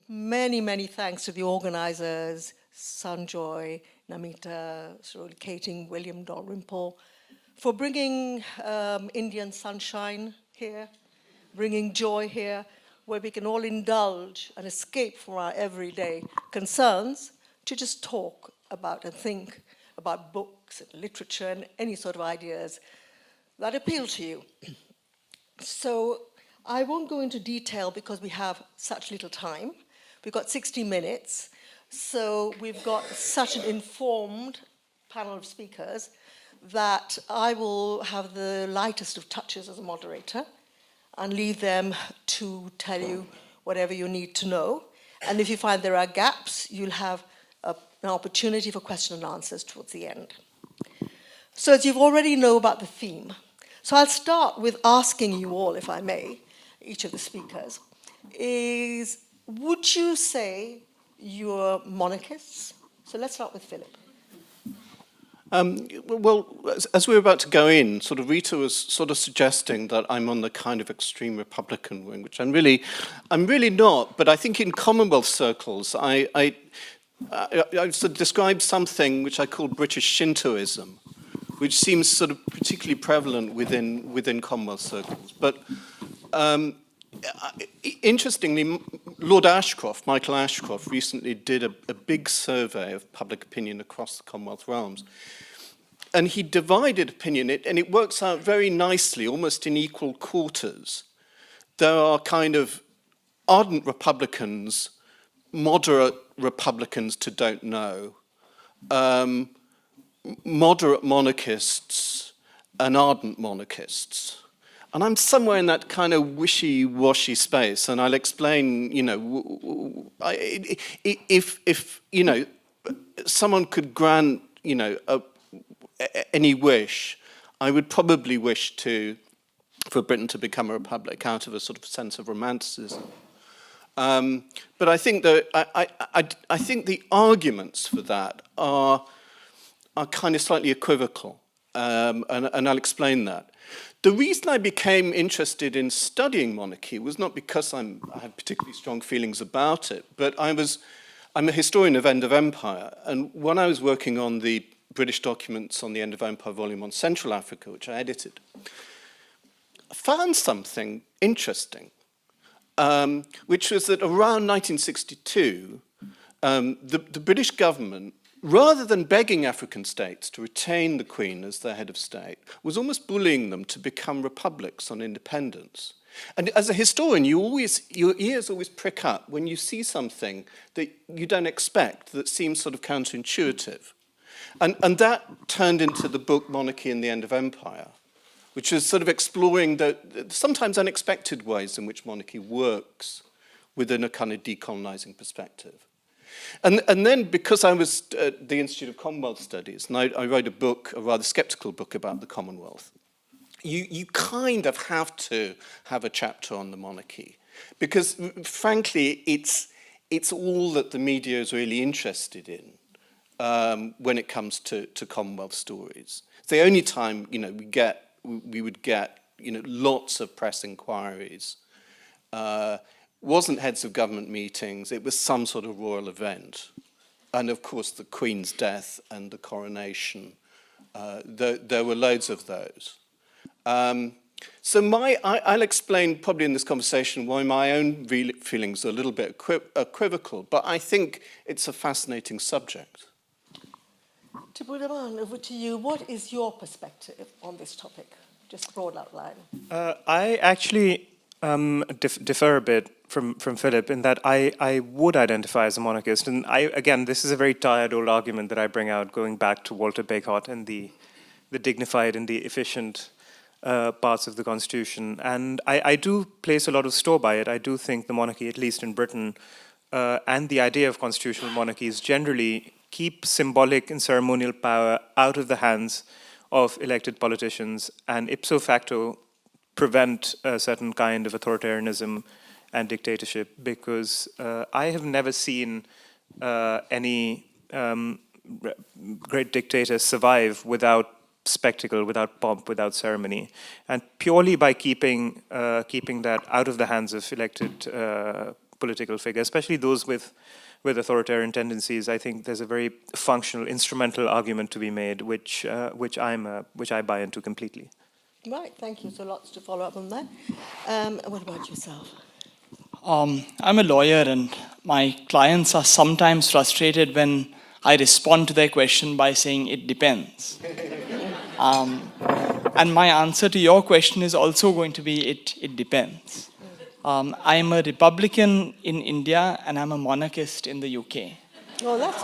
many, many thanks to the organizers, Sanjoy, Namita, Kating, William Dalrymple, for bringing Indian sunshine here, bringing joy here, where we can all indulge and escape from our everyday concerns to just talk about and think about books and literature and any sort of ideas that appeal to you. So I won't go into detail because we have such little time. We've got 60 minutes, so we've got such an informed panel of speakers that I will have the lightest of touches as a moderator and leave them to tell you whatever you need to know. And if you find there are gaps, you'll have an opportunity for question and answers towards the end. So as you've already know about the theme, so I'll start with asking you all, if I may, each of the speakers, is would you say you're monarchists? So let's start with Philip. Well, as we were about to go in, sort of Rita was sort of suggesting that I'm on the kind of extreme Republican wing, which I'm really not. But I think in Commonwealth circles, I sort of described something which I call British Shintoism, which seems sort of particularly prevalent within Commonwealth circles. But interestingly, Lord Ashcroft, Michael Ashcroft, recently did a big survey of public opinion across the Commonwealth realms. And he divided opinion, and it works out very nicely, almost in equal quarters. There are kind of ardent Republicans, moderate Republicans to don't know, moderate monarchists, and ardent monarchists. And I'm somewhere in that kind of wishy-washy space, and I'll explain, you know, if you know, someone could grant, you know, any wish, I would probably wish for Britain to become a republic out of a sort of sense of romanticism. But I think that I think the arguments for that are kind of slightly equivocal, and I'll explain that. The reason I became interested in studying monarchy was not because I had particularly strong feelings about it, but I'm a historian of End of Empire, and when I was working on the British documents on the End of Empire volume on Central Africa, which I edited, I found something interesting, which was that around 1962, the British government, rather than begging African states to retain the Queen as their head of state, was almost bullying them to become republics on independence. And as a historian, your ears always prick up when you see something that you don't expect, that seems sort of counterintuitive. And that turned into the book Monarchy and the End of Empire, which is sort of exploring the sometimes unexpected ways in which monarchy works within a kind of decolonizing perspective. And then, because I was at the Institute of Commonwealth Studies, and I wrote a book, a rather skeptical book about the Commonwealth, you kind of have to have a chapter on the monarchy, because frankly, it's all that the media is really interested in when it comes to Commonwealth stories. It's the only time, you know, we would get, you know, lots of press inquiries. Wasn't heads of government meetings, it was some sort of royal event. And of course the Queen's death and the coronation, there were loads of those. So I'll explain probably in this conversation why my own feelings are a little bit equivocal, but I think it's a fascinating subject. Tripurdaman, over to you. What is your perspective on this topic? Just a broad outline. I actually differ a bit from Philip in that I would identify as a monarchist. And again, this is a very tired old argument that I bring out, going back to Walter Bagehot and the dignified and the efficient parts of the Constitution. And I do place a lot of store by it. I do think the monarchy, at least in Britain, and the idea of constitutional monarchies generally keep symbolic and ceremonial power out of the hands of elected politicians, and ipso facto prevent a certain kind of authoritarianism and dictatorship, because I have never seen any great dictator survive without spectacle, without pomp, without ceremony. And purely by keeping that out of the hands of elected political figure, especially those with authoritarian tendencies. I think there's a very functional, instrumental argument to be made, which I buy into completely. Right, thank you. So lots to follow up on that. What about yourself? I'm a lawyer, and my clients are sometimes frustrated when I respond to their question by saying it depends. And my answer to your question is also going to be it depends. I'm a Republican in India, and I'm a monarchist in the UK. Oh, that's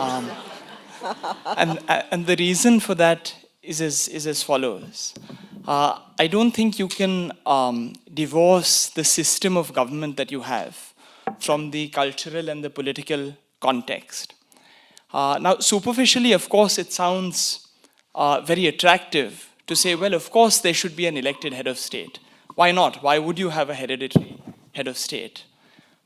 And the reason for that is as follows. I don't think you can divorce the system of government that you have from the cultural and the political context. Now, superficially, of course, it sounds very attractive to say, well, of course, there should be an elected head of state. Why not? Why would you have a hereditary head of state?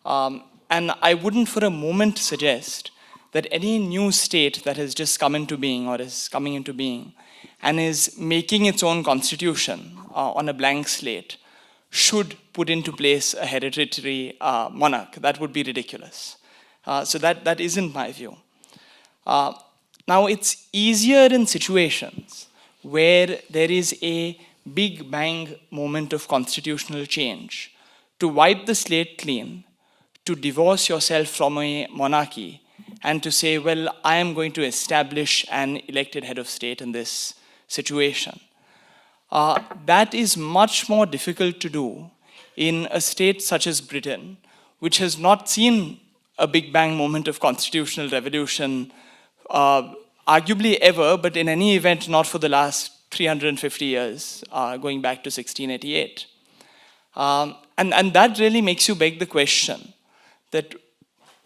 And I wouldn't for a moment suggest that any new state that has just come into being or is coming into being and is making its own constitution on a blank slate should put into place a hereditary monarch. That would be ridiculous. So that isn't my view. Now, it's easier in situations where there is a big bang moment of constitutional change to wipe the slate clean, to divorce yourself from a monarchy, and to say, well, I am going to establish an elected head of state in this situation. That is much more difficult to do in a state such as Britain, which has not seen a big bang moment of constitutional revolution, arguably ever, but in any event, not for the last 350 years, going back to 1688. And that really makes you beg the question that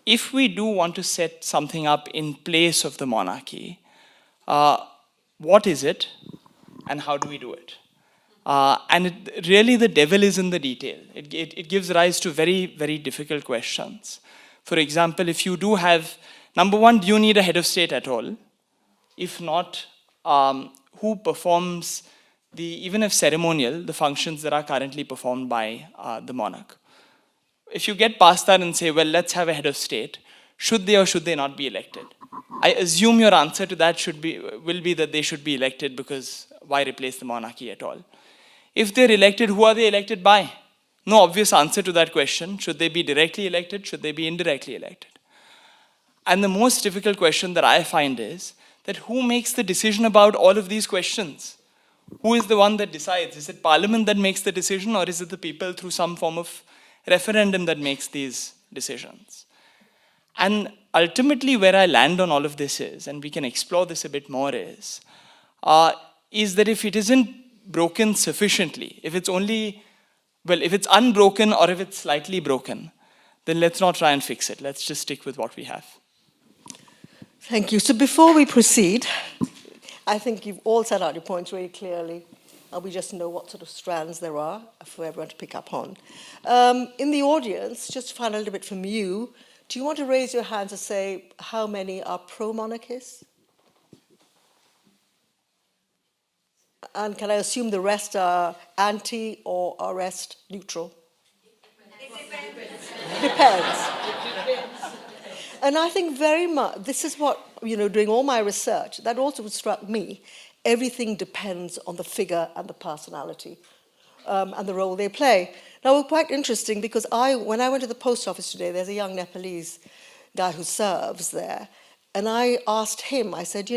if we do want to set something up in place of the monarchy, what is it and how do we do it? Really the devil is in the detail. It gives rise to very, very difficult questions. For example, if you do have, number one, do you need a head of state at all? If not, who performs even if ceremonial, the functions that are currently performed by the monarch? If you get past that and say, well, let's have a head of state, should they or should they not be elected? I assume your answer to that will be that they should be elected, because why replace the monarchy at all? If they're elected, who are they elected by? No obvious answer to that question. Should they be directly elected? Should they be indirectly elected? And the most difficult question that I find is that who makes the decision about all of these questions? Who is the one that decides? Is it Parliament that makes the decision, or is it the people through some form of referendum that makes these decisions? And ultimately where I land on all of this is, and we can explore this a bit more, is that if it isn't broken sufficiently, if it's unbroken or if it's slightly broken, then let's not try and fix it. Let's just stick with what we have. Thank you. So before we proceed, I think you've all set out your points very clearly. We just know what sort of strands there are for everyone to pick up on. In the audience, just to find a little bit from you, do you want to raise your hands and say how many are pro-monarchists? And can I assume the rest are anti or are rest neutral? Depends. And I think very much, this is what, doing all my research, that also struck me. Everything depends on the figure and the personality and the role they play. Now, it's quite interesting because when I went to the post office today, there's a young Nepalese guy who serves there. And I asked him, I said,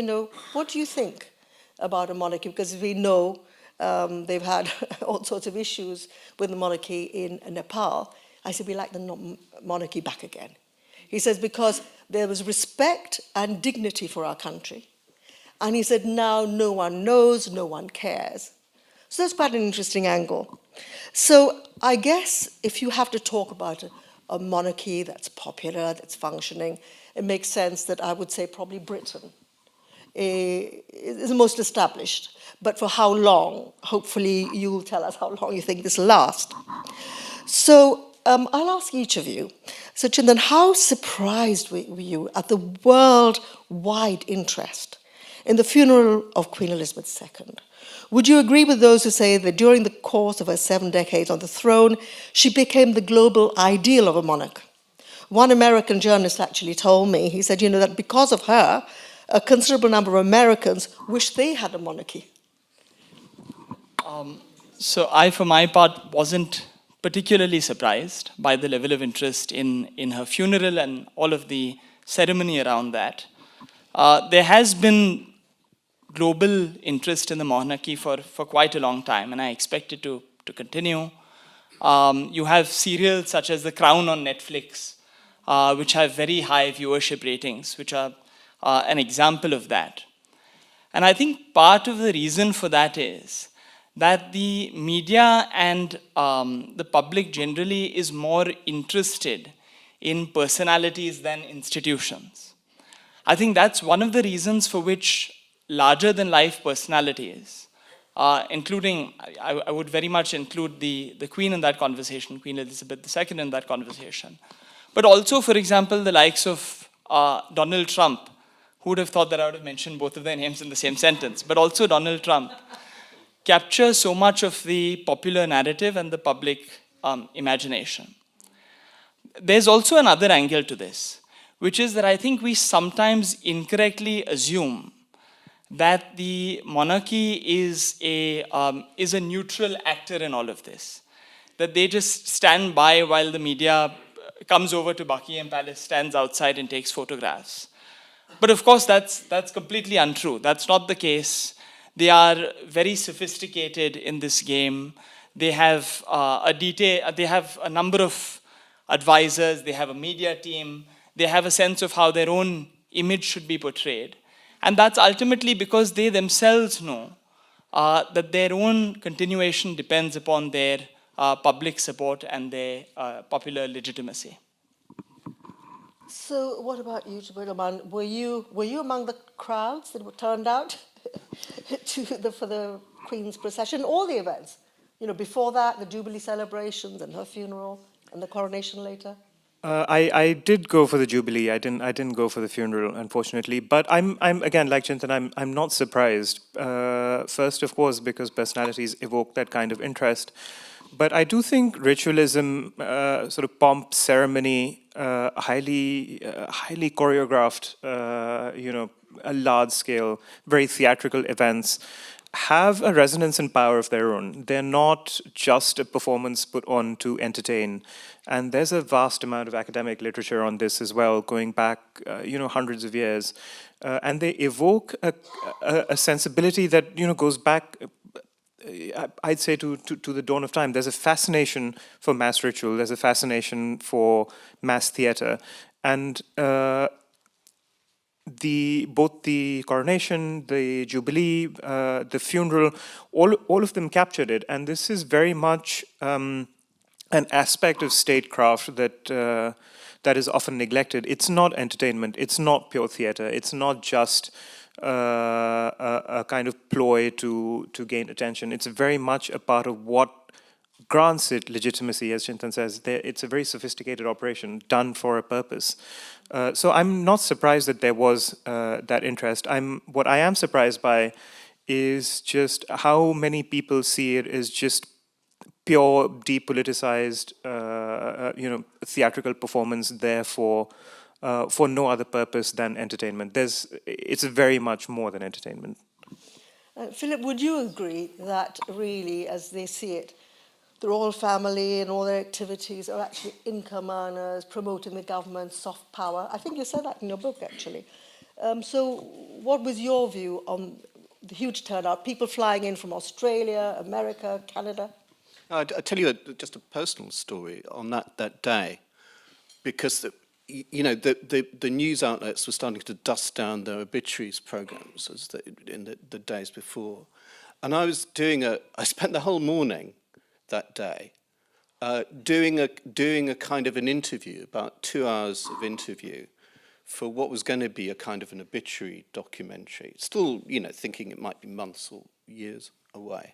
what do you think about a monarchy? Because we know they've had all sorts of issues with the monarchy in Nepal. I said, we like the monarchy back again. He says, because there was respect and dignity for our country. And he said, now no one knows, no one cares. So that's quite an interesting angle. So I guess if you have to talk about a monarchy that's popular, that's functioning, it makes sense that I would say probably Britain is the most established. But for how long? Hopefully you'll tell us how long you think this will last. So I'll ask each of you. So Chintan, how surprised were you at the worldwide interest in the funeral of Queen Elizabeth II? Would you agree with those who say that during the course of her 7 decades on the throne, she became the global ideal of a monarch? One American journalist actually told me, he said, that because of her, a considerable number of Americans wish they had a monarchy. So I, for my part, wasn't particularly surprised by the level of interest in her funeral and all of the ceremony around that. There has been global interest in the monarchy for quite a long time, and I expect it to continue. You have serials such as The Crown on Netflix, which have very high viewership ratings, which are an example of that. And I think part of the reason for that is that the media and the public generally is more interested in personalities than institutions. I think that's one of the reasons for which larger than life personalities, including, I would very much include the Queen in that conversation, Queen Elizabeth II in that conversation. But also, for example, the likes of Donald Trump. Who would have thought that I would have mentioned both of their names in the same sentence? But also Donald Trump captures so much of the popular narrative and the public imagination. There's also another angle to this, which is that I think we sometimes incorrectly assume that the monarchy is a neutral actor in all of this. That they just stand by while the media comes over to Buckingham Palace, stands outside and takes photographs. But of course, that's completely untrue. That's not the case. They are very sophisticated in this game. They have they have a number of advisors. They have a media team. They have a sense of how their own image should be portrayed. And that's ultimately because they themselves know that their own continuation depends upon their public support and their popular legitimacy. So what about you, Tripurdaman? Were you among the crowds that were turned out for the Queen's procession, all the events? Before that, the Jubilee celebrations and her funeral and the coronation later? I did go for the Jubilee. I didn't go for the funeral, unfortunately. But I'm again, like Chintan, I'm not surprised. First, of course, because personalities evoke that kind of interest. But I do think ritualism, sort of pomp, ceremony, highly choreographed, a large scale, very theatrical events have a resonance and power of their own. They're not just a performance put on to entertain. And there's a vast amount of academic literature on this as well, going back, hundreds of years. And they evoke a sensibility that, goes back, I'd say, to the dawn of time. There's a fascination for mass ritual. There's a fascination for mass theater. And both the coronation, the jubilee, the funeral, all of them captured it. And this is very much an aspect of statecraft that is often neglected. It's not entertainment. It's not pure theater. It's not just a kind of ploy to gain attention. It's very much a part of what grants it legitimacy, as Chintan says. It's a very sophisticated operation done for a purpose. So I'm not surprised that there was that interest. What I am surprised by is just how many people see it as just pure, depoliticized, theatrical performance there for no other purpose than entertainment. It's very much more than entertainment. Philip, would you agree that really, as they see it, the royal family and all their activities are actually income earners, promoting the government's soft power? I think you said that in your book, actually. So what was your view on the huge turnout, people flying in from Australia, America, Canada? I'll tell you just a personal story on that day, because the news outlets were starting to dust down their obituaries programs in the days before. And I spent the whole morning that day doing a kind of an interview, about 2 hours of interview, for what was going to be a kind of an obituary documentary. Still, thinking it might be months or years away.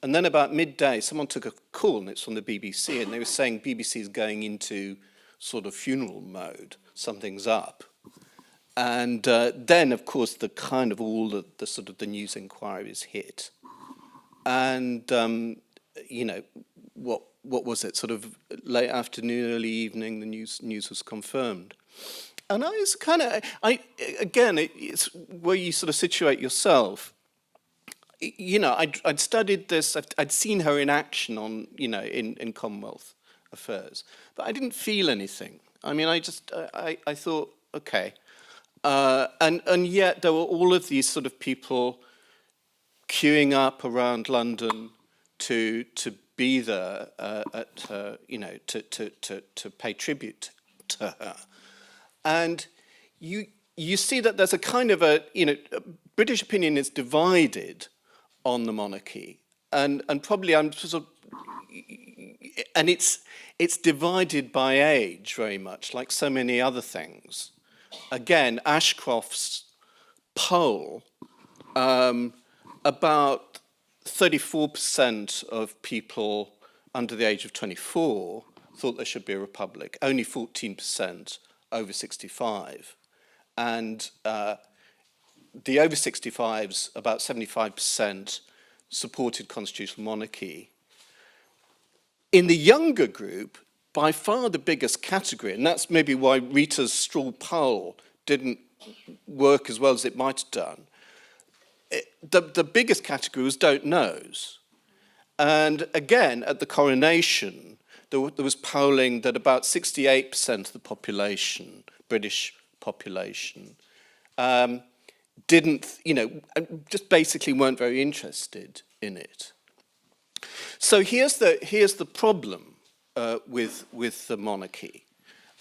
And then about midday, someone took a call, and it's from the BBC, and they were saying BBC is going into sort of funeral mode, something's up. And then, of course, the kind of all the sort of the news inquiries hit. And, what what was it, sort of late afternoon, early evening, the news was confirmed. And I was kind of, again, it's where you sort of situate yourself. You know, I'd studied this, I'd seen her in action on, you know, in Commonwealth affairs, but I didn't feel anything. I mean, I thought, okay. And yet there were all of these sort of people queuing up around London to be there at her, you know, to pay tribute to her. And you see that there's a kind of a, you know, British opinion is divided on the monarchy, and probably I'm sort of, and it's divided by age very much, like so many other things. Again, Ashcroft's poll, about 34% of people under the age of 24 thought there should be a republic, only 14% over 65. And the over 65s, about 75% supported constitutional monarchy. In the younger group, by far the biggest category, and that's maybe why Rita's straw poll didn't work as well as it might have done, the biggest category was don't knows. And again, at the coronation, there was polling that about 68% of the population, British population, didn't, you know, just basically weren't very interested in it. So here's the problem with the monarchy.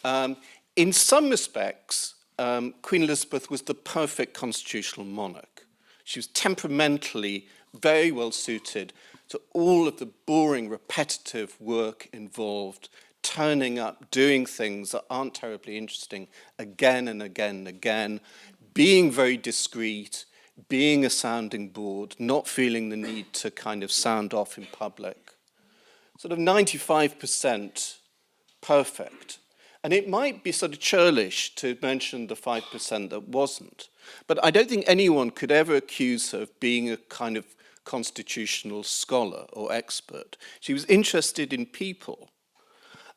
In some respects, Queen Elizabeth was the perfect constitutional monarch. She was temperamentally very well suited to all of the boring, repetitive work involved, turning up, doing things that aren't terribly interesting again and again and again, being very discreet, being a sounding board, not feeling the need to kind of sound off in public. Sort of 95% perfect. And it might be sort of churlish to mention the 5% that wasn't. But I don't think anyone could ever accuse her of being a kind of constitutional scholar or expert. She was interested in people.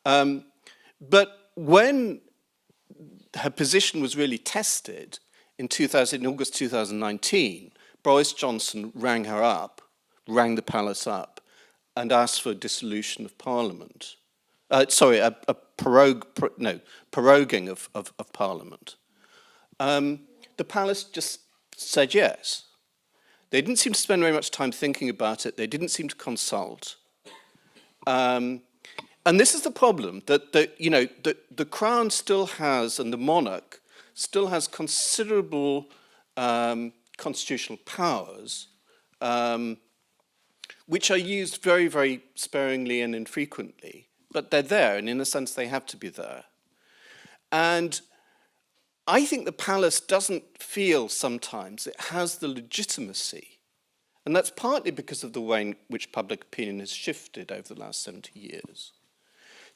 But when her position was really tested in August 2019, Boris Johnson rang her up, rang the palace up, and asked for a dissolution of Parliament. A proroguing of Parliament. The palace just said yes. They didn't seem to spend very much time thinking about it. They didn't seem to consult. And this is the problem, that the Crown still has, and the monarch still has considerable constitutional powers, which are used very, very sparingly and infrequently. But they're there, and in a sense they have to be there. And I think the palace doesn't feel sometimes it has the legitimacy, and that's partly because of the way in which public opinion has shifted over the last 70 years,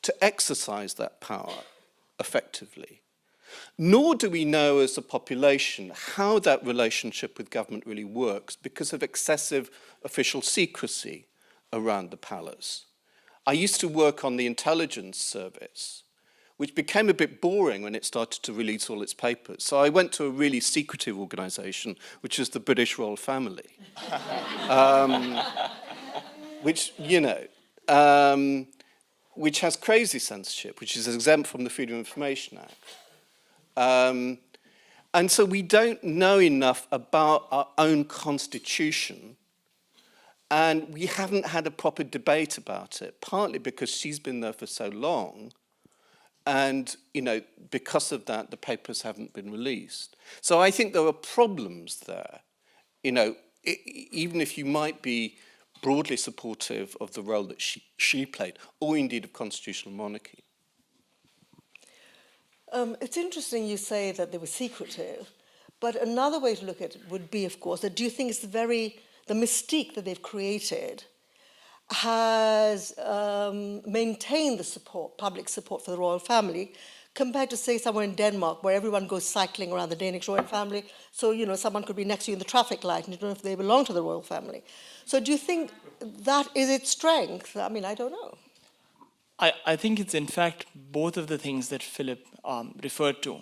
to exercise that power effectively. Nor do we know as a population how that relationship with government really works because of excessive official secrecy around the palace. I used to work on the intelligence service, which became a bit boring when it started to release all its papers. So I went to a really secretive organisation, which is the British royal family, which, you know, which has crazy censorship, which is exempt from the Freedom of Information Act. And so we don't know enough about our own constitution, and we haven't had a proper debate about it, partly because she's been there for so long, and, you know, because of that, the papers haven't been released. So I think there are problems there, you know, even if you might be broadly supportive of the role that she played, or indeed of constitutional monarchy. It's interesting you say that they were secretive, but another way to look at it would be, of course, that do you think it's the mystique that they've created has maintained the support, public support for the royal family, compared to, say, somewhere in Denmark, where everyone goes cycling around the Danish royal family. So, you know, someone could be next to you in the traffic light and you don't know if they belong to the royal family. So do you think that is its strength? I mean, I don't know. I think it's in fact both of the things that Philip referred to.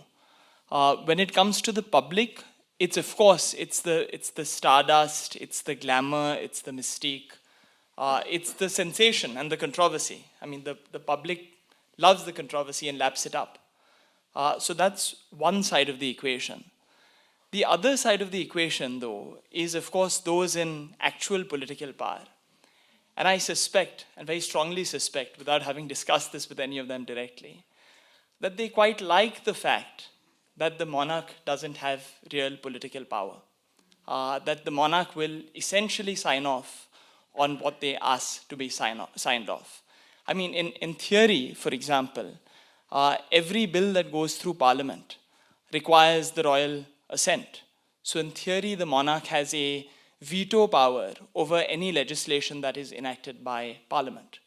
When it comes to the public, it's of course, it's the stardust, it's the glamour, it's the mystique, it's the sensation and the controversy. I mean, the public loves the controversy and laps it up. So that's one side of the equation. The other side of the equation, though, is of course those in actual political power. And I suspect, and very strongly suspect, without having discussed this with any of them directly, that they quite like the fact that the monarch doesn't have real political power. That the monarch will essentially sign off on what they ask to be signed off. I mean, in theory, for example, every bill that goes through Parliament requires the royal assent. So in theory, the monarch has a veto power over any legislation that is enacted by Parliament.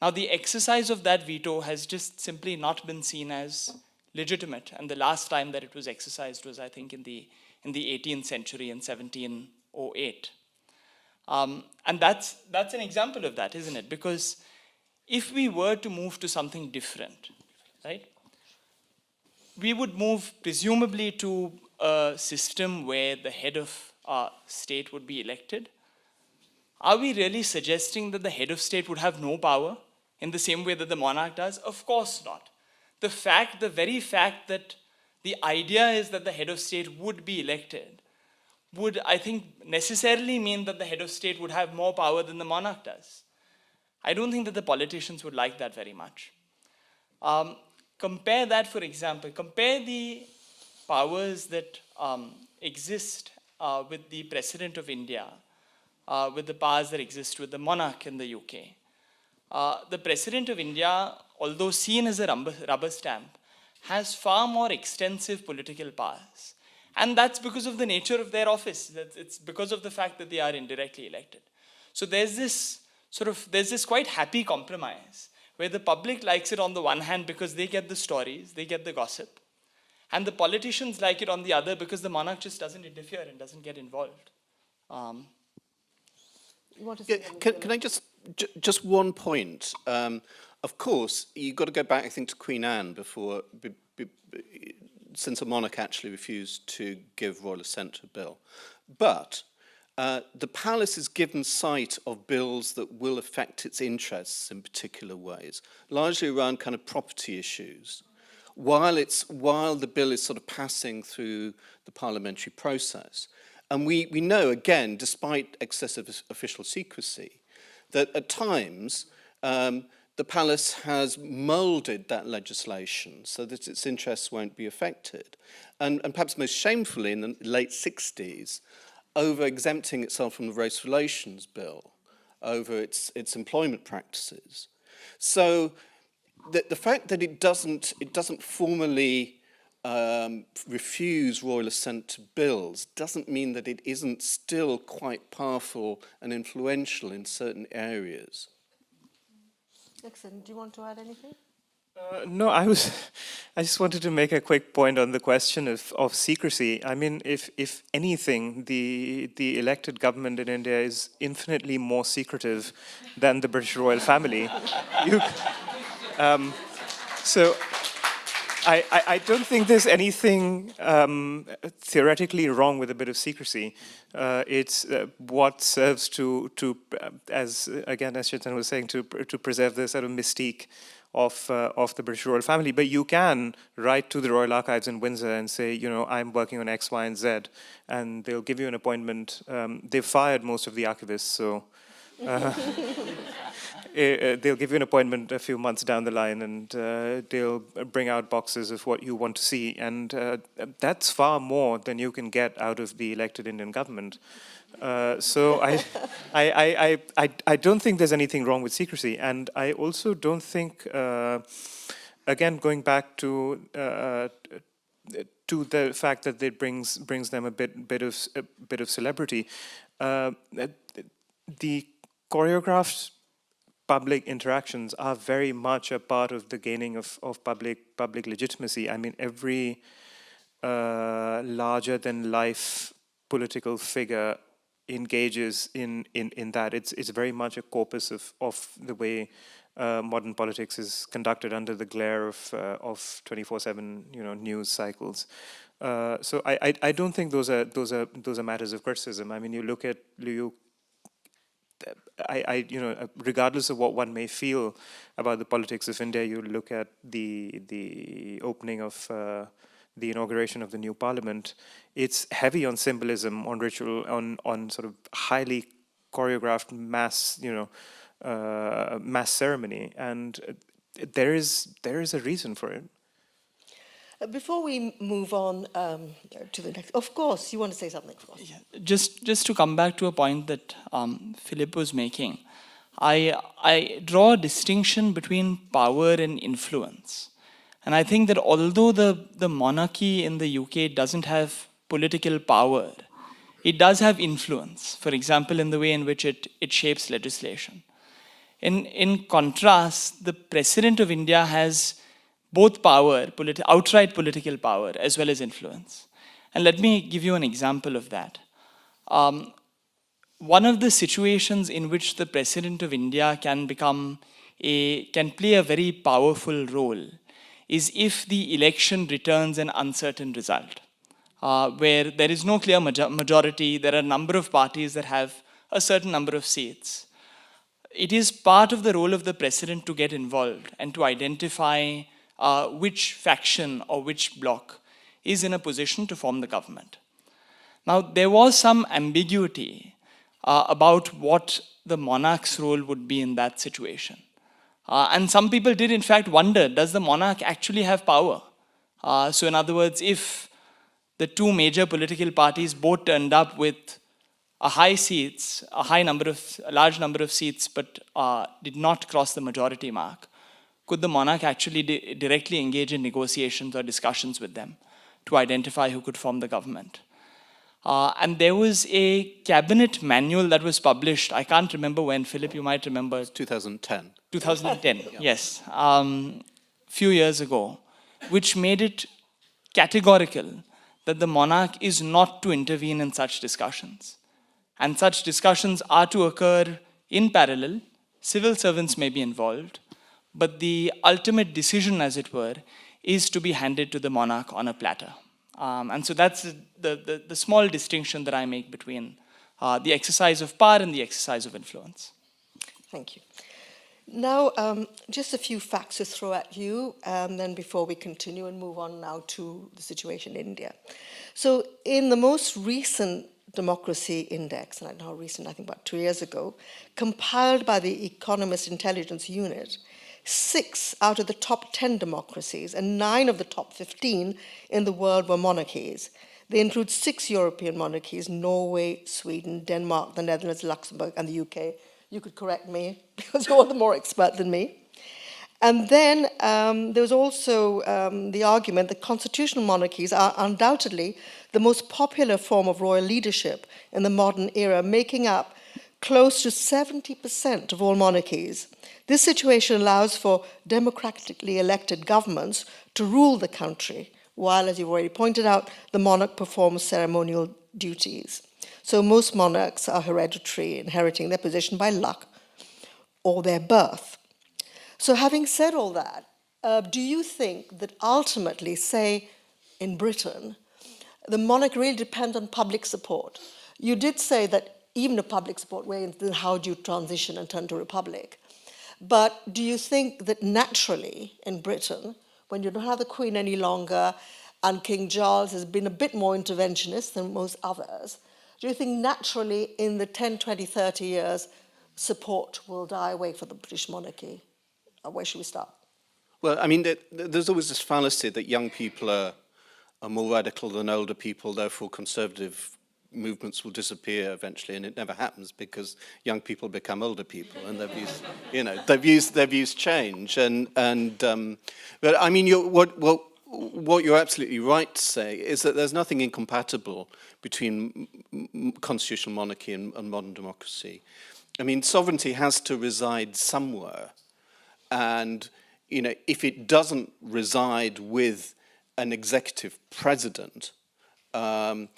Now, the exercise of that veto has just simply not been seen as legitimate, and the last time that it was exercised was, I think, in the 18th century in 1708. And that's an example of that, isn't it? Because if we were to move to something different, right, we would move presumably to a system where the head of state would be elected. Are we really suggesting that the head of state would have no power in the same way that the monarch does? Of course not. The very fact that the idea is that the head of state would be elected would, I think, necessarily mean that the head of state would have more power than the monarch does. I don't think that the politicians would like that very much. Compare that, for example, compare the powers that exist with the President of India, with the powers that exist with the monarch in the UK. The President of India, although seen as a rubber stamp, has far more extensive political powers. And that's because of the nature of their office. It's because of the fact that they are indirectly elected. So there's this quite happy compromise where the public likes it on the one hand because they get the stories, they get the gossip. And the politicians like it on the other because the monarch just doesn't interfere and doesn't get involved. You want to say Can I just one point? Of course, you've got to go back, I think, to Queen Anne before, since a monarch actually refused to give royal assent to a bill. But the palace is given sight of bills that will affect its interests in particular ways, largely around kind of property issues, while the bill is sort of passing through the parliamentary process. And we know, again, despite excessive official secrecy, that at times the palace has moulded that legislation so that its interests won't be affected. And perhaps most shamefully, in the late 60s, over exempting itself from the Race Relations Bill, over its employment practices. So the fact that it doesn't formally refuse royal assent to bills doesn't mean that it isn't still quite powerful and influential in certain areas. Excellent. Do you want to add anything? No, I just wanted to make a quick point on the question of secrecy. I mean, if anything, the elected government in India is infinitely more secretive than the British royal family. So I don't think there's anything theoretically wrong with a bit of secrecy. It's what serves to as Chintan was saying, to preserve the sort of mystique of the British royal family. But you can write to the Royal Archives in Windsor and say, you know, I'm working on X, Y, and Z, and they'll give you an appointment. They've fired most of the archivists, so they'll give you an appointment a few months down the line, and they'll bring out boxes of what you want to see, and that's far more than you can get out of the elected Indian government. So I don't think there's anything wrong with secrecy, and I also don't think, again, going back to the fact that it brings them a bit of celebrity, the choreographed public interactions are very much a part of the gaining of public legitimacy. I mean, every larger than life political figure engages in that. It's very much a corpus of the way modern politics is conducted under the glare of 24/7 news cycles. So I don't think those are matters of criticism. I mean, regardless of what one may feel about the politics of India, you look at the opening of the inauguration of the new parliament. It's heavy on symbolism, on ritual, on sort of highly choreographed mass ceremony, and there is a reason for it. Before we move on to the next, of course, you want to say something, of course. Yeah. Just to come back to a point that Philip was making, I draw a distinction between power and influence. And I think that although the monarchy in the UK doesn't have political power, it does have influence, for example, in the way in which it shapes legislation. In contrast, the President of India has both power, outright political power, as well as influence. And let me give you an example of that. One of the situations in which the President of India can play a very powerful role is if the election returns an uncertain result, where there is no clear majority, there are a number of parties that have a certain number of seats. It is part of the role of the President to get involved and to identify which faction or which bloc is in a position to form the government. Now, there was some ambiguity about what the monarch's role would be in that situation. And some people did, in fact, wonder, does the monarch actually have power? So in other words, if the two major political parties both turned up with a large number of seats, but did not cross the majority mark, could the monarch actually directly engage in negotiations or discussions with them to identify who could form the government? And there was a cabinet manual that was published. I can't remember when. Philip, you might remember. It's 2010. 2010, yes. Few years ago, which made it categorical that the monarch is not to intervene in such discussions. And such discussions are to occur in parallel. Civil servants may be involved, but the ultimate decision, as it were, is to be handed to the monarch on a platter. And so that's the small distinction that I make between the exercise of power and the exercise of influence. Thank you. Now, just a few facts to throw at you, and then before we continue and move on now to the situation in India. So in the most recent Democracy Index, and I don't know how recent, I think about 2 years ago, compiled by the Economist Intelligence Unit, 6 out of the top 10 democracies and 9 of the top 15 in the world were monarchies. They include 6 European monarchies: Norway, Sweden, Denmark, the Netherlands, Luxembourg, and the UK. You could correct me because you're the more expert than me. And then there was also the argument that constitutional monarchies are undoubtedly the most popular form of royal leadership in the modern era, making up close to 70% of all monarchies. This situation allows for democratically elected governments to rule the country, while, as you've already pointed out, the monarch performs ceremonial duties. So most monarchs are hereditary, inheriting their position by luck or their birth. So having said all that, do you think that ultimately, say, in Britain, the monarch really depends on public support? You did say that even if public support wanes, then how do you transition and turn to a republic? But do you think that naturally in Britain, when you don't have the Queen any longer and King Charles has been a bit more interventionist than most others, do you think naturally in the 10, 20, 30 years, support will die away for the British monarchy? Where should we start? Well, I mean, there's always this fallacy that young people are more radical than older people, therefore conservative movements will disappear eventually, and it never happens because young people become older people and their views, their views change. But I mean, what you're absolutely right to say is that there's nothing incompatible between constitutional monarchy and modern democracy. I mean, sovereignty has to reside somewhere. And, if it doesn't reside with an executive president, then,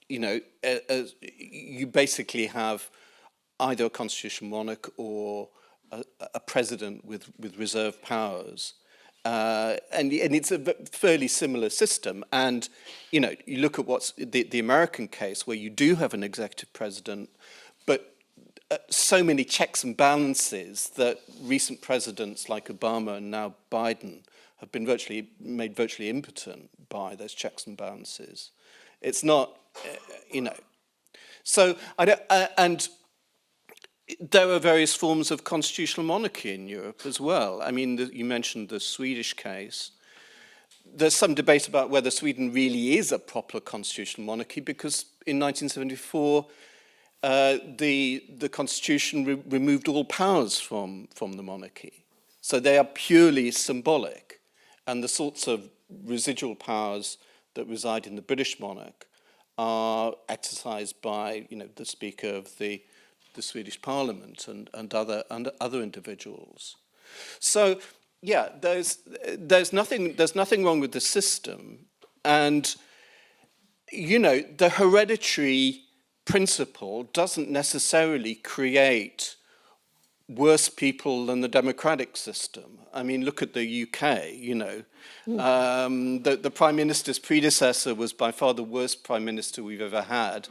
you basically have either a constitutional monarch or a president with reserve powers. And it's a fairly similar system. And, you know, you look at what's the American case where you do have an executive president, but so many checks and balances that recent presidents like Obama and now Biden have been made virtually impotent by those checks and balances. It's not, you know. So, and there are various forms of constitutional monarchy in Europe as well. I mean, you mentioned the Swedish case. There's some debate about whether Sweden really is a proper constitutional monarchy, because in 1974, the constitution removed all powers from the monarchy. So they are purely symbolic. And the sorts of residual powers that reside in the British monarch are exercised by, you know, the Speaker of the Swedish Parliament and other individuals. So, yeah, there's nothing wrong with the system, and, you know, the hereditary principle doesn't necessarily create worse people than the democratic system. I mean, look at the UK, you know. The Prime Minister's predecessor was by far the worst Prime Minister we've ever had.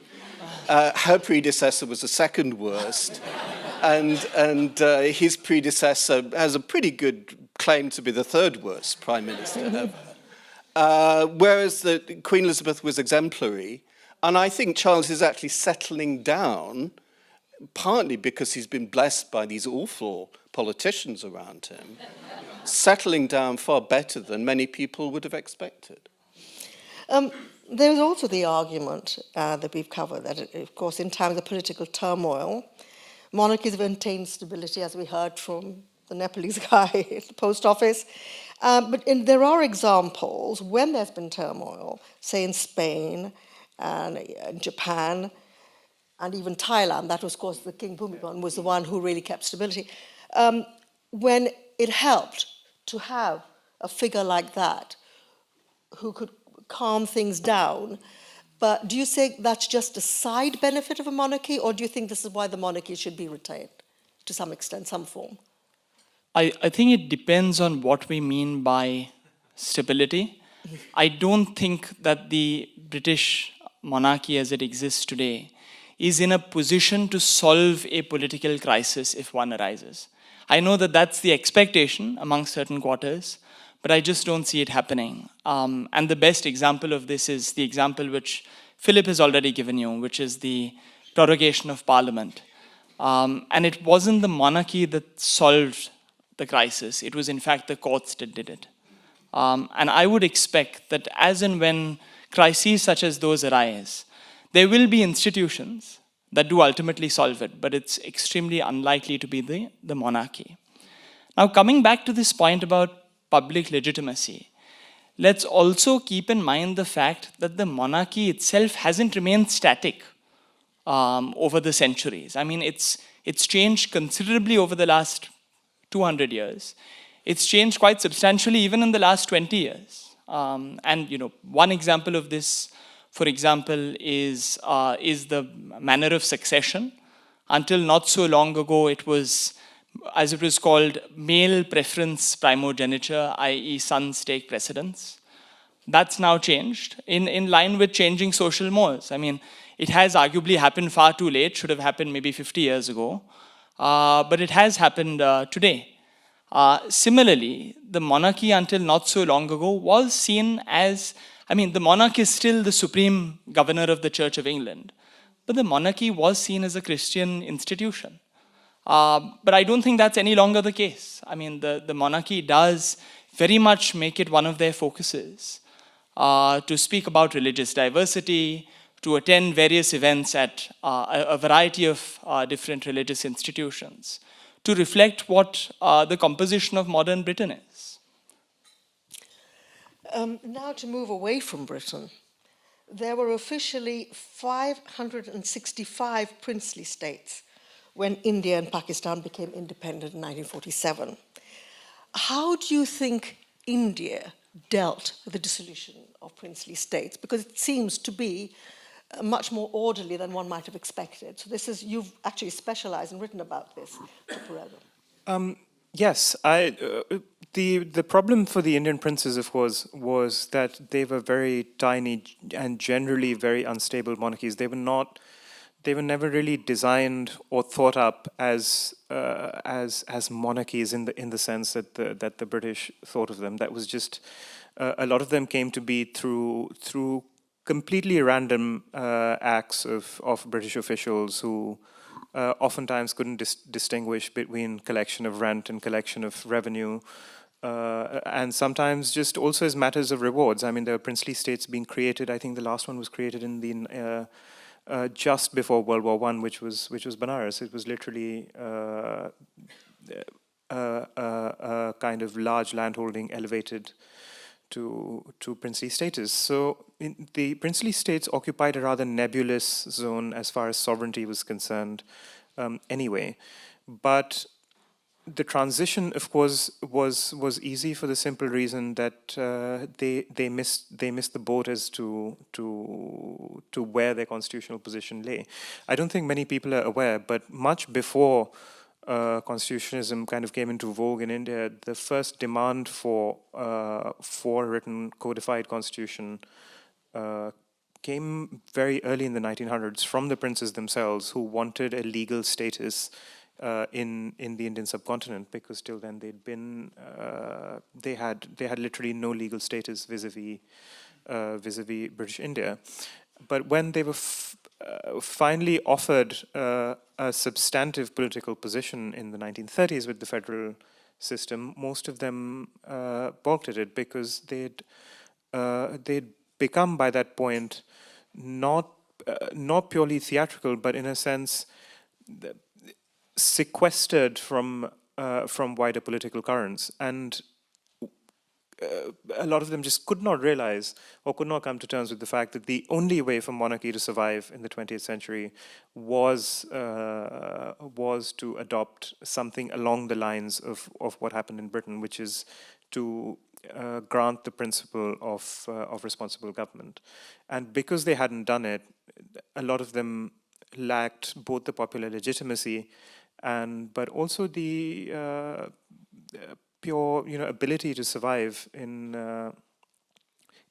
Her predecessor was the second worst. And his predecessor has a pretty good claim to be the third worst Prime Minister ever. Whereas Queen Elizabeth was exemplary. And I think Charles is actually settling down, partly because he's been blessed by these awful politicians around him, settling down far better than many people would have expected. There's also the argument that we've covered that, of course, in times of political turmoil, monarchies have maintained stability, as we heard from the Nepalese guy at the post office. But there are examples when there's been turmoil, say in Spain and in Japan, and even Thailand. That was, of course, the King Bhumibol was the one who really kept stability. When it helped to have a figure like that who could calm things down. But do you think that's just a side benefit of a monarchy, or do you think this is why the monarchy should be retained to some extent, some form? I think it depends on what we mean by stability. I don't think that the British monarchy as it exists today is in a position to solve a political crisis if one arises. I know that that's the expectation among certain quarters, but I just don't see it happening. And the best example of this is the example which Philip has already given you, which is the prorogation of Parliament. And it wasn't the monarchy that solved the crisis. It was, in fact, the courts that did it. And I would expect that as and when crises such as those arise, there will be institutions that do ultimately solve it, but it's extremely unlikely to be the monarchy. Now, coming back to this point about public legitimacy, let's also keep in mind the fact that the monarchy itself hasn't remained static over the centuries. I mean, it's changed considerably over the last 200 years. It's changed quite substantially even in the last 20 years. And, you know, one example of this, for example, is the manner of succession. Until not so long ago, it was, as it was called, male preference primogeniture, i.e. sons take precedence. That's now changed in line with changing social mores. I mean, it has arguably happened far too late, should have happened maybe 50 years ago, but it has happened today. Similarly, the monarchy until not so long ago was seen as, I mean, the monarch is still the supreme governor of the Church of England, but the monarchy was seen as a Christian institution. But I don't think that's any longer the case. I mean, the monarchy does very much make it one of their focuses to speak about religious diversity, to attend various events at a variety of different religious institutions, to reflect what the composition of modern Britain is. Now to move away from Britain, there were officially 565 princely states when India and Pakistan became independent in 1947. How do you think India dealt with the dissolution of princely states? Because it seems to be much more orderly than one might have expected. So this is, you've actually specialized and written about this, Tripurdaman. Yes, the problem for the Indian princes, of course, was that they were very tiny and generally very unstable monarchies. They were never really designed or thought up as monarchies in the sense that the British thought of them. That was just a lot of them came to be through completely random acts of British officials who oftentimes couldn't distinguish between collection of rent and collection of revenue, and sometimes just also as matters of rewards. I mean, there were princely states being created. I think the last one was created in the just before World War I, which was Benares. It was literally a kind of large landholding elevated to princely status. So the princely states occupied a rather nebulous zone as far as sovereignty was concerned anyway. But the transition, of course, was easy for the simple reason that they missed the boat as to where their constitutional position lay. I don't think many people are aware, but much before constitutionalism kind of came into vogue in India, the first demand for a written codified constitution came very early in the 1900s from the princes themselves, who wanted a legal status in the Indian subcontinent, because till then they had literally no legal status vis-a-vis British India. But when they were finally offered a substantive political position in the 1930s with the federal system, most of them balked at it because they'd become by that point not purely theatrical, but in a sense sequestered from wider political currents, and a lot of them just could not realize or could not come to terms with the fact that the only way for monarchy to survive in the 20th century was to adopt something along the lines of what happened in Britain, which is to grant the principle of responsible government. And because they hadn't done it, a lot of them lacked both the popular legitimacy but also the pure, ability to survive in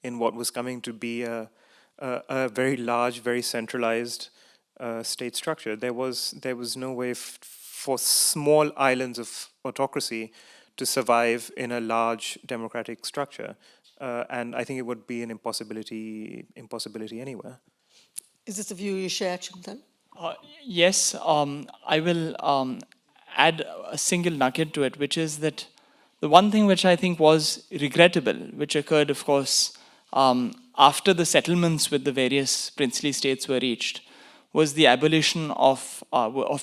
what was coming to be a very large, very centralized state structure. There was no way for small islands of autocracy to survive in a large democratic structure, and I think it would be an impossibility anywhere. Is this a view you share, Chintan? Yes, I will add a single nugget to it, which is that the one thing which I think was regrettable, which occurred, of course, after the settlements with the various princely states were reached, was the abolition of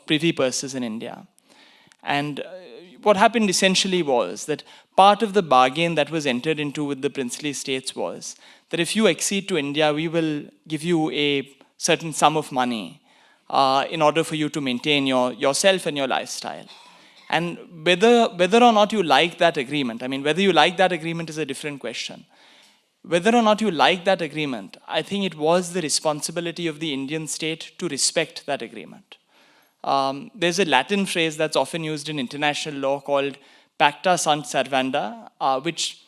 privy purses in India. And what happened essentially was that part of the bargain that was entered into with the princely states was that if you accede to India, we will give you a certain sum of money in order for you to maintain yourself and your lifestyle. And whether or not you like that agreement, I mean, whether you like that agreement is a different question. Whether or not you like that agreement, I think it was the responsibility of the Indian state to respect that agreement. There's a Latin phrase that's often used in international law called pacta sunt servanda, which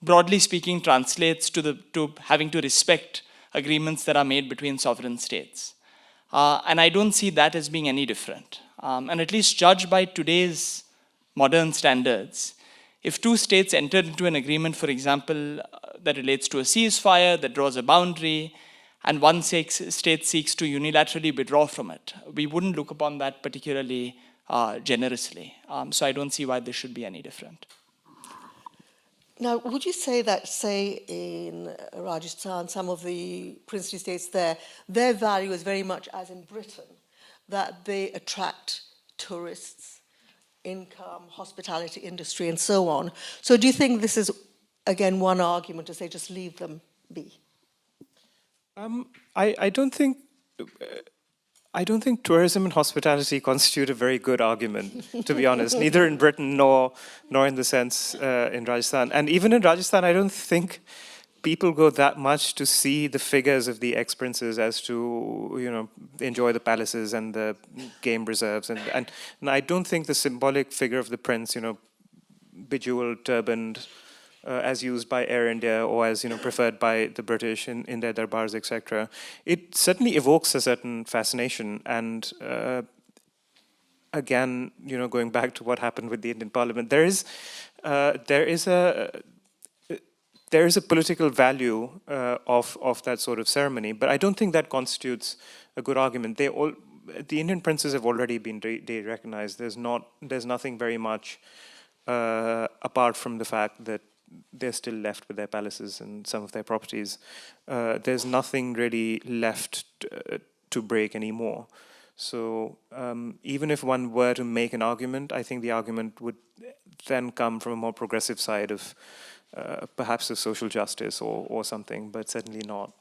broadly speaking translates to having to respect agreements that are made between sovereign states. And I don't see that as being any different. And at least judged by today's modern standards, if two states enter into an agreement, for example, that relates to a ceasefire, that draws a boundary, and one state seeks to unilaterally withdraw from it, we wouldn't look upon that particularly generously. So I don't see why this should be any different. Now, would you say that, say, in Rajasthan, some of the princely states there, their value is very much as in Britain, that they attract tourists, income, hospitality industry, and so on? So do you think this is, again, one argument to say just leave them be? I don't think tourism and hospitality constitute a very good argument, to be honest, neither in Britain nor in the sense in Rajasthan. And even in Rajasthan, I don't think people go that much to see the figures of the ex-princes as to, enjoy the palaces and the game reserves. And I don't think the symbolic figure of the prince, bejeweled, turbaned, as used by Air India or as preferred by the British in their darbars, etc. It certainly evokes a certain fascination. And again, going back to what happened with the Indian Parliament, there is a political value of that sort of ceremony, but I don't think that constitutes a good argument. The Indian princes have already been de-recognized. There's nothing very much apart from the fact that they're still left with their palaces and some of their properties. There's nothing really left to break anymore. So even if one were to make an argument, I think the argument would then come from a more progressive side of perhaps of social justice or something, but certainly not.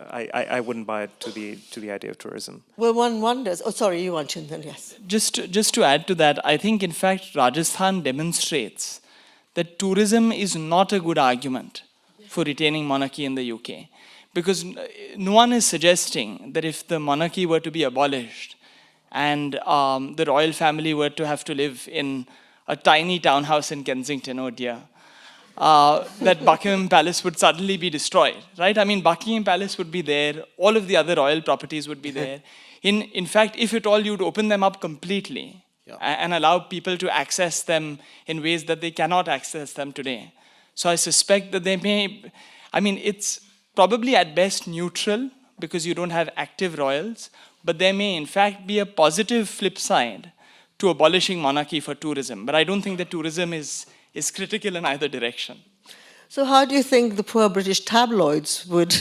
I wouldn't buy it to the idea of tourism. Well, one wonders. Oh, sorry, you want Chintan, yes. Just to add to that, I think in fact Rajasthan demonstrates that tourism is not a good argument for retaining monarchy in the UK. Because no one is suggesting that if the monarchy were to be abolished and the royal family were to have to live in a tiny townhouse in Kensington, oh dear, that Buckingham Palace would suddenly be destroyed, right? I mean, Buckingham Palace would be there, all of the other royal properties would be there. In fact, if at all, you'd open them up completely and allow people to access them in ways that they cannot access them today. So I suspect that they may, it's probably at best neutral because you don't have active royals, but there may in fact be a positive flip side to abolishing monarchy for tourism. But I don't think that tourism is critical in either direction. So how do you think the poor British tabloids would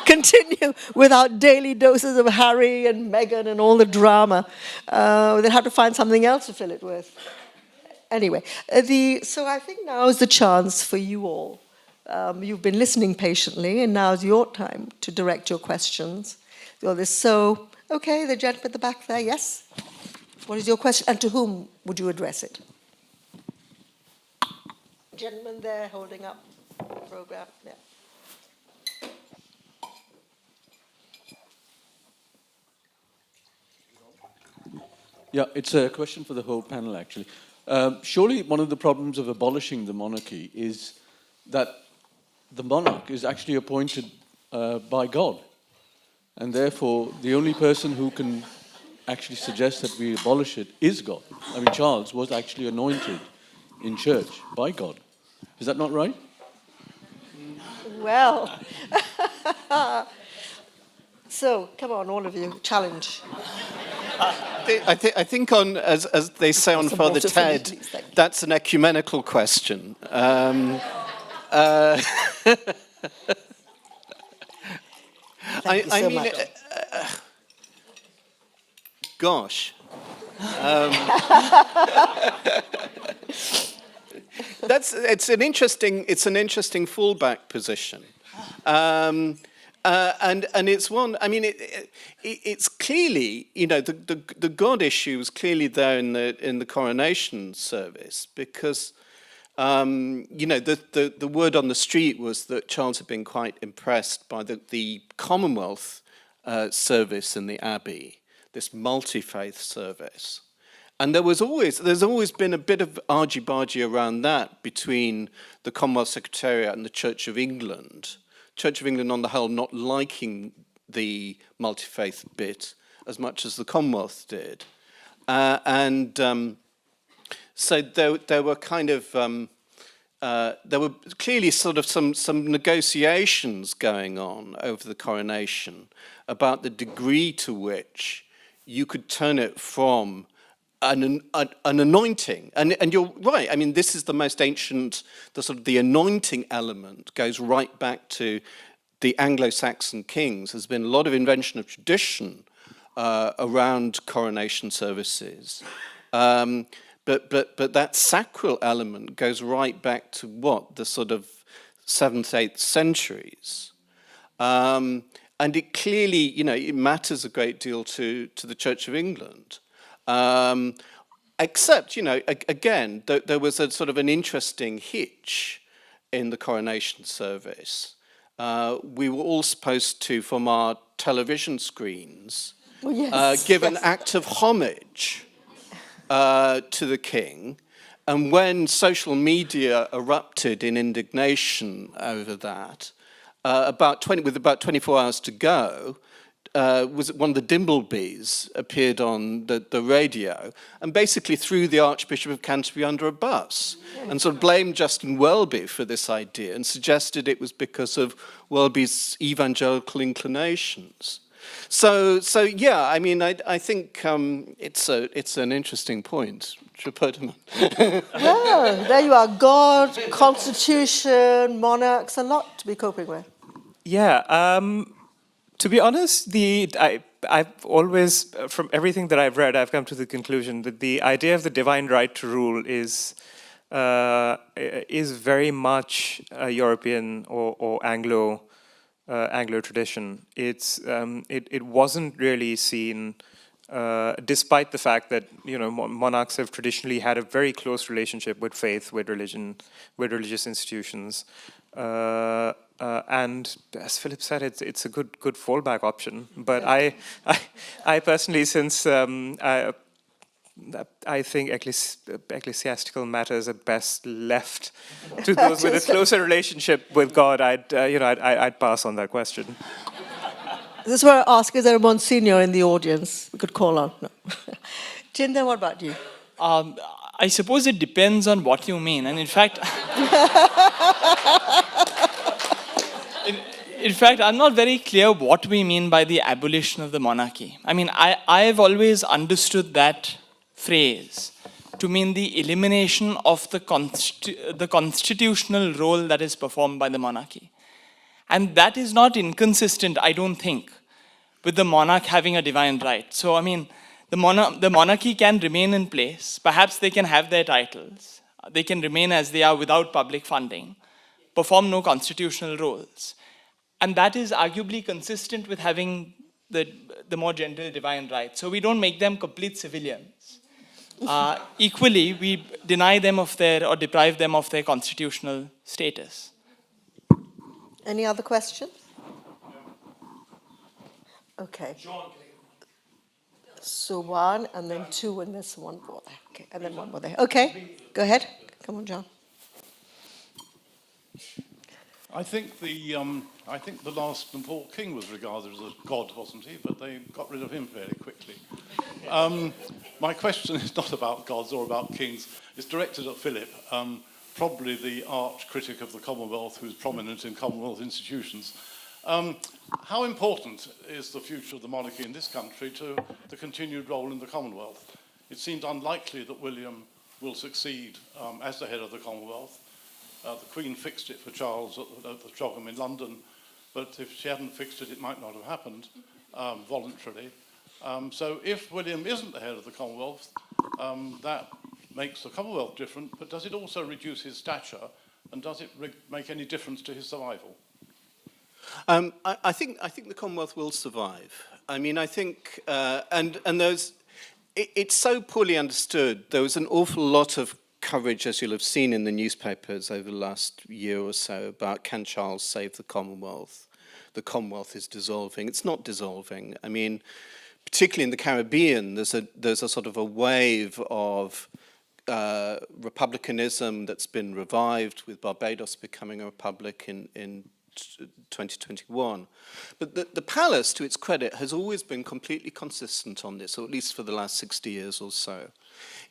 continue without daily doses of Harry and Meghan and all the drama? They'd have to find something else to fill it with. Anyway, so I think now is the chance for you all. You've been listening patiently, and now is your time to direct your questions. Okay, the gentleman at the back there, yes? What is your question, and to whom would you address it? Gentleman there holding up the program. Yeah. Yeah, it's a question for the whole panel, actually. Surely one of the problems of abolishing the monarchy is that the monarch is actually appointed by God. And therefore, the only person who can actually suggest that we abolish it is God. I mean, Charles was actually anointed in church by God. Is that not right? Well, so come on, all of you, challenge. I think on, as they say on Father Ted, that's an ecumenical question. Thank you so much. Gosh. It's an interesting fallback position, and it's one. I mean, it's clearly, the God issue is clearly there in the coronation service because, the word on the street was that Charles had been quite impressed by the Commonwealth service in the Abbey, this multi-faith service. And there's always been a bit of argy-bargy around that between the Commonwealth Secretariat and the Church of England. Church of England, on the whole, not liking the multi-faith bit as much as the Commonwealth did. So there were kind of, there were clearly sort of some negotiations going on over the coronation about the degree to which you could turn it from an anointing, and you're right. I mean, this is the most ancient. The anointing element goes right back to the Anglo-Saxon kings. There's been a lot of invention of tradition around coronation services, but that sacral element goes right back to the sort of 7th, 8th centuries, and it clearly, it matters a great deal to the Church of England. Except, again, there was a sort of an interesting hitch in the coronation service, we were all supposed to, from our television screens, give an act of homage to the king. And when social media erupted in indignation over that, with about 24 hours to go, was one of the Dimblebees appeared on the radio and basically threw the Archbishop of Canterbury under a bus and sort of blamed Justin Welby for this idea and suggested it was because of Welby's evangelical inclinations. So yeah, I mean, I think it's an interesting point, Tripurdaman. Well, there you are. God, constitution, monarchs, a lot to be coping with. Yeah, to be honest, I've always, from everything that I've read, I've come to the conclusion that the idea of the divine right to rule is very much a European or Anglo tradition. It wasn't really seen, despite the fact that monarchs have traditionally had a very close relationship with faith, with religion, with religious institutions. And as Philip said, it's a good fallback option. But I personally, since I think ecclesiastical matters are best left to those with a closer relationship with God, I'd pass on that question. This is where I ask: is there a Monsignor in the audience we could call on? No. Chintan, what about you? I suppose it depends on what you mean, and in fact. In fact, I'm not very clear what we mean by the abolition of the monarchy. I mean, I've always understood that phrase to mean the elimination of the constitutional role that is performed by the monarchy. And that is not inconsistent, I don't think, with the monarch having a divine right. So, I mean, the monarchy can remain in place. Perhaps they can have their titles. They can remain as they are without public funding, perform no constitutional roles. And that is arguably consistent with having the more general divine right. So we don't make them complete civilians. Equally, we deny them of or deprive them of their constitutional status. Any other questions? Okay. So one, and then two, and there's one more there. Okay, and then one more there. Okay, go ahead. Come on, John. I think the last Nepal king was regarded as a god, wasn't he? But they got rid of him fairly quickly. My question is not about gods or about kings. It's directed at Philip, probably the arch critic of the Commonwealth, who's prominent in Commonwealth institutions. How important is the future of the monarchy in this country to the continued role in the Commonwealth? It seemed unlikely that William will succeed as the head of the Commonwealth. The Queen fixed it for Charles at the Chockham in London, but if she hadn't fixed it, it might not have happened voluntarily. So if William isn't the head of the Commonwealth, that makes the Commonwealth different, but does it also reduce his stature, and does it make any difference to his survival? I think the Commonwealth will survive. I mean, I think, and it's so poorly understood. There was an awful lot of coverage, as you'll have seen in the newspapers over the last year or so, about can Charles save the Commonwealth? The Commonwealth is dissolving. It's not dissolving. I mean, particularly in the Caribbean, there's a sort of a wave of republicanism that's been revived, with Barbados becoming a republic in 2021. But the palace, to its credit, has always been completely consistent on this, or at least for the last 60 years or so.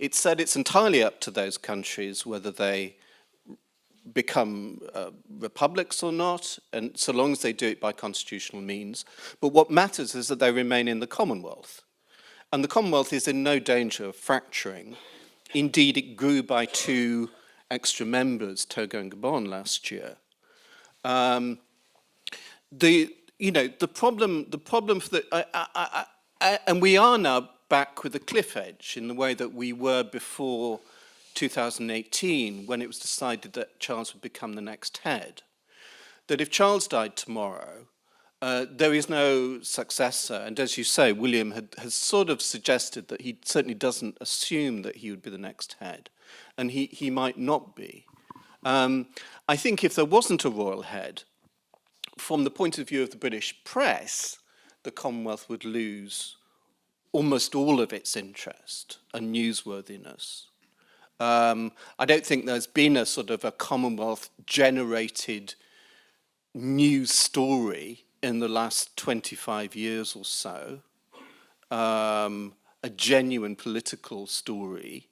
It said it's entirely up to those countries whether they become republics or not, and so long as they do it by constitutional means. But what matters is that they remain in the Commonwealth. And the Commonwealth is in no danger of fracturing. Indeed, it grew by 2 extra members, Togo and Gabon, last year. The problem for the and we are now back with a cliff edge in the way that we were before 2018, when it was decided that Charles would become the next head. That if Charles died tomorrow, there is no successor, and as you say, William has sort of suggested that he certainly doesn't assume that he would be the next head, and he might not be. I think if there wasn't a royal head, from the point of view of the British press, the Commonwealth would lose almost all of its interest and newsworthiness. I don't think there's been a sort of a Commonwealth-generated news story in the last 25 years or so, a genuine political story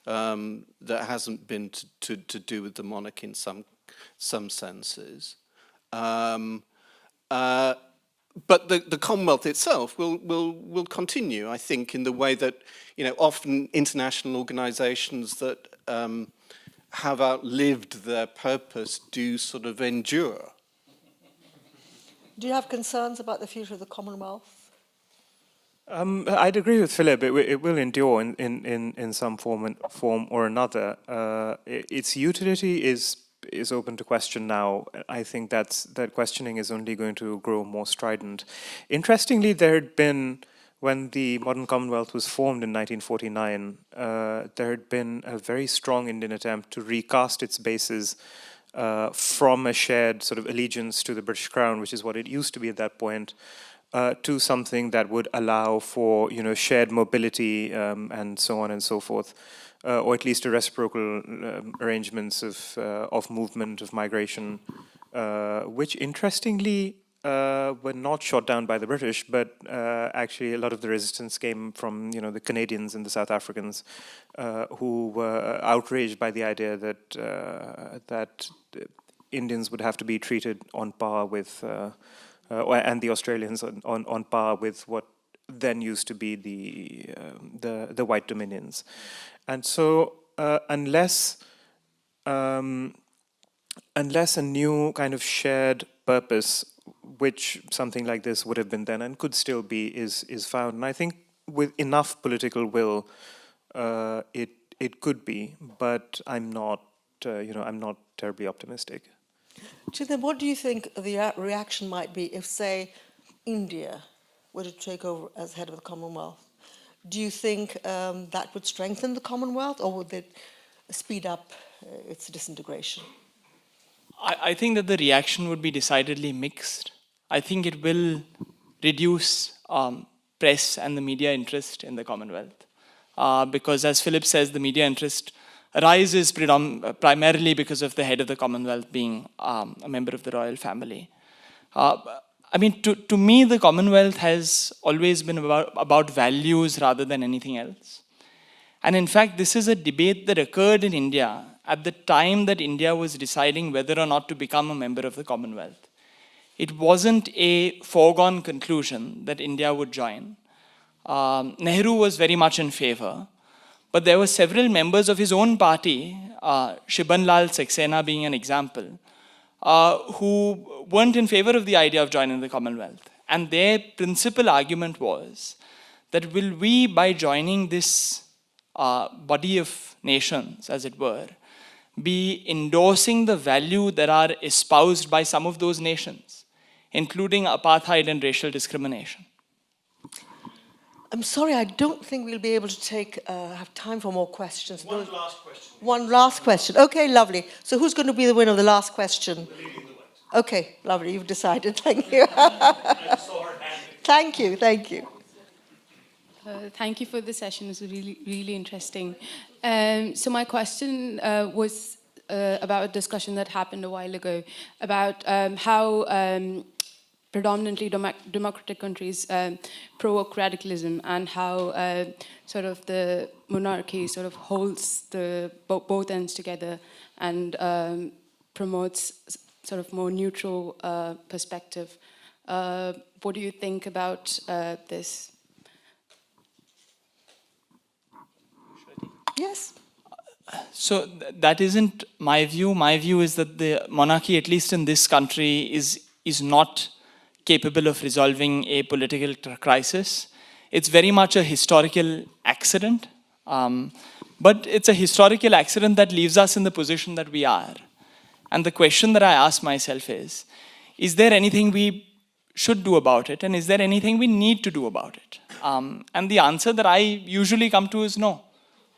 that hasn't been to do with the monarchy in some senses. But the Commonwealth itself will continue, I think, in the way that, you know, often international organisations that have outlived their purpose do sort of endure. Do you have concerns about the future of the Commonwealth? I'd agree with Philip. It will endure in some form or another. Its utility is open to question now. I think that questioning is only going to grow more strident. Interestingly, there had been, when the modern Commonwealth was formed in 1949, there had been a very strong Indian attempt to recast its bases from a shared sort of allegiance to the British Crown, which is what it used to be at that point, to something that would allow for, you know, shared mobility and so on and so forth, or at least a reciprocal arrangements of movement, of migration, which interestingly were not shot down by the British, but actually a lot of the resistance came from, you know, the Canadians and the South Africans, who were outraged by the idea that Indians would have to be treated on par with, and the Australians on par with what then used to be the white dominions. And so unless a new kind of shared purpose, which something like this would have been then and could still be, is found, and I think with enough political will, it could be, but I'm not terribly optimistic. Chintan, what do you think the reaction might be if, say, India were to take over as head of the Commonwealth? Do you think that would strengthen the Commonwealth, or would it speed up its disintegration? I think that the reaction would be decidedly mixed. I think it will reduce press and the media interest in the Commonwealth. Because as Philip says, the media interest arises primarily because of the head of the Commonwealth being a member of the royal family. I mean, to me, the Commonwealth has always been about values rather than anything else. And in fact, this is a debate that occurred in India at the time that India was deciding whether or not to become a member of the Commonwealth. It wasn't a foregone conclusion that India would join. Nehru was very much in favor, but there were several members of his own party, Shibban Lal Saxena being an example, who weren't in favor of the idea of joining the Commonwealth. And their principal argument was that will we, by joining this body of nations, as it were, be endorsing the value that are espoused by some of those nations, including apartheid and racial discrimination? I'm sorry, I don't think we'll be able to have time for more questions. One last question. One last question. Okay, lovely. So who's going to be the winner of the last question? Okay, lovely. You've decided. Thank you. Thank you. Thank you. Thank you for the session. It was really, really interesting. So my question was about a discussion that happened a while ago about how predominantly democratic countries provoke radicalism, and how sort of the monarchy sort of holds both ends together and promotes sort of more neutral perspective. What do you think about this? Yes. So that isn't my view. My view is that the monarchy, at least in this country, is not capable of resolving a political crisis. It's very much a historical accident, but it's a historical accident that leaves us in the position that we are. And the question that I ask myself is there anything we should do about it, and is there anything we need to do about it? And the answer that I usually come to is no.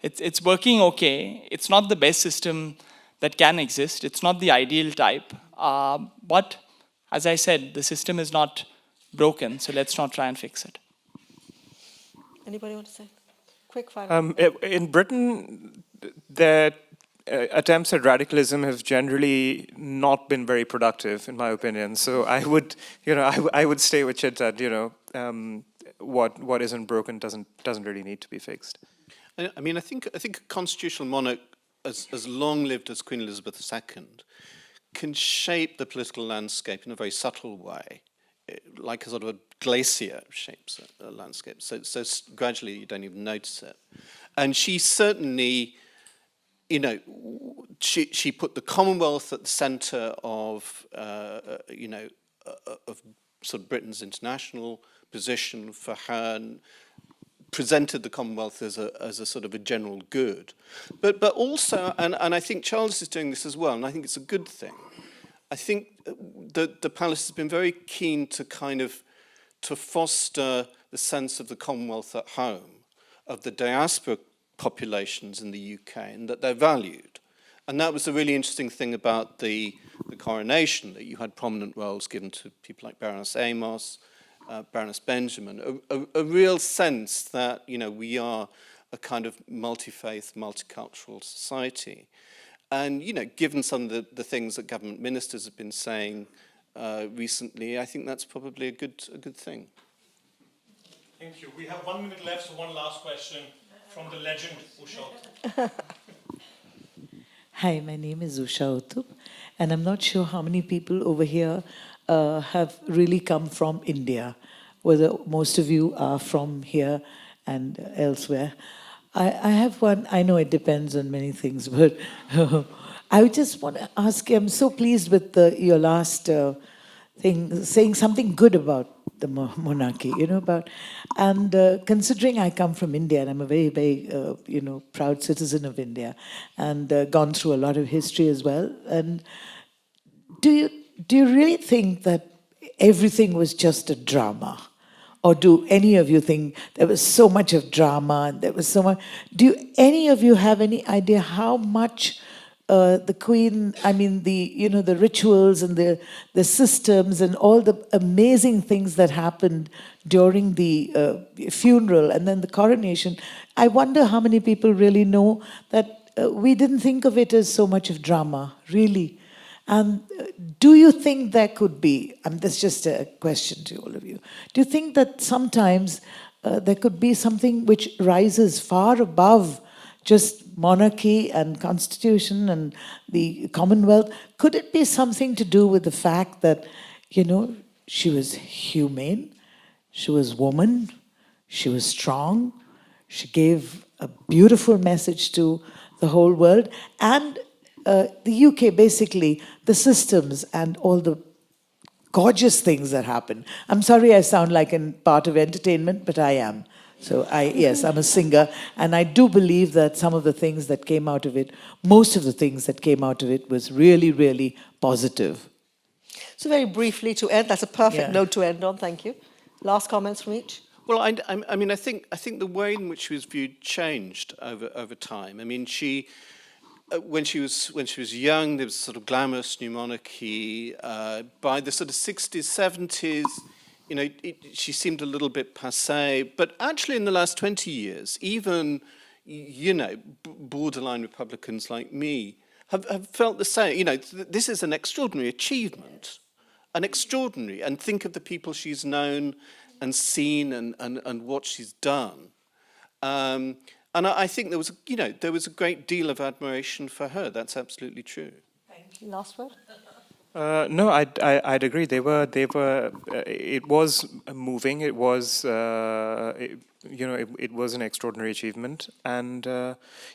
It's working okay. It's not the best system that can exist. It's not the ideal type, but as I said, the system is not broken, so let's not try and fix it. Anybody want to say? Quick final. In Britain, the attempts at radicalism have generally not been very productive, in my opinion. So I would, I would stay with Chintan. What isn't broken doesn't really need to be fixed. I mean, I think a constitutional monarch as long lived as Queen Elizabeth II can shape the political landscape in a very subtle way, like a sort of a glacier shapes a landscape. So gradually you don't even notice it. And she certainly, she put the Commonwealth at the centre of, of sort of Britain's international position for her, and presented the Commonwealth as a sort of a general good. But also, and I think Charles is doing this as well, and I think it's a good thing. I think the palace has been very keen to to foster the sense of the Commonwealth at home, of the diaspora populations in the UK, and that they're valued. And that was a really interesting thing about the coronation, that you had prominent roles given to people like Baroness Amos, Baroness Benjamin, a real sense that, we are a kind of multi-faith, multicultural society. And, given some of the things that government ministers have been saying recently, I think that's probably a good thing. Thank you. We have 1 minute left, so one last question from the legend, Usha. Hi, my name is Usha Uthup, and I'm not sure how many people over here have really come from India, whether most of you are from here and elsewhere. I have one, I know it depends on many things, but I just want to ask you, I'm so pleased with your last thing, saying something good about the monarchy, and considering I come from India, and I'm a very, very, proud citizen of India, and gone through a lot of history as well, and do you really think that everything was just a drama? Or do any of you think there was so much of drama and there was so much? Do any of you have any idea how much the Queen, the rituals and the systems and all the amazing things that happened during the funeral and then the coronation? I wonder how many people really know that we didn't think of it as so much of drama, really. And do you think there could be, that's just a question to all of you, do you think that sometimes there could be something which rises far above just monarchy and constitution and the Commonwealth? Could it be something to do with the fact that, she was humane, she was woman, she was strong, she gave a beautiful message to the whole world, and the UK, basically, the systems and all the gorgeous things that happen. I'm sorry I sound like a part of entertainment, but I am. So yes, I'm a singer, and I do believe that some of the things that came out of it, most of the things that came out of it was really, really positive. So very briefly to end, that's a perfect note to end on, thank you. Last comments from each? Well, I think the way in which she was viewed changed over time. I mean, when she was young, there was a sort of glamorous new monarchy. By the sort of 60s, 70s, she seemed a little bit passé. But actually, in the last 20 years, even borderline Republicans like me have felt the same. This is an extraordinary achievement, and think of the people she's known and seen and what she's done. And I think there was a great deal of admiration for her. That's absolutely true. Thank you. Last word? No, I'd agree. They were. It was moving. It was. It was an extraordinary achievement, and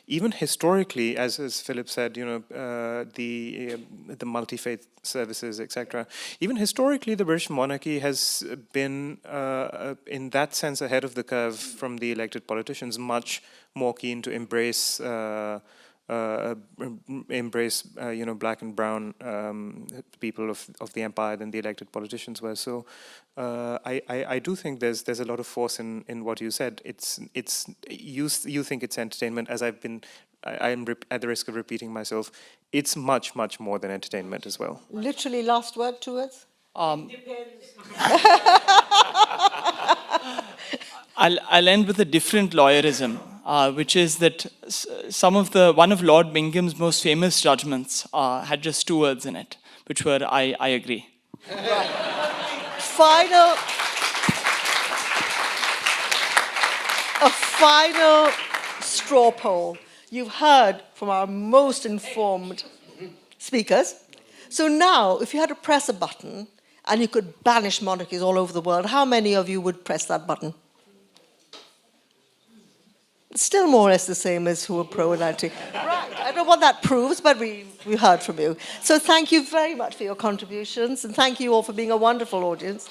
even historically, as Philip said, the multi-faith services, etc. Even historically, the British monarchy has been, in that sense, ahead of the curve from the elected politicians, much more keen to embrace black and brown people of the empire than the elected politicians were. So I do think there's a lot of force in what you said. You think it's entertainment, as I've been I am at the risk of repeating myself, it's much, much more than entertainment as well. Literally, last word, 2 words? I'll end with a different lawyerism, which is that one of Lord Bingham's most famous judgments had just 2 words in it, which were I agree. A final straw poll. You've heard from our most informed speakers. So now, if you had to press a button and you could banish monarchies all over the world, how many of you would press that button? Still more or less the same as who are pro and anti. Right, I don't know what that proves, but we heard from you. So thank you very much for your contributions, and thank you all for being a wonderful audience,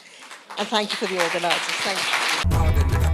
and thank you for the organisers. Thank you.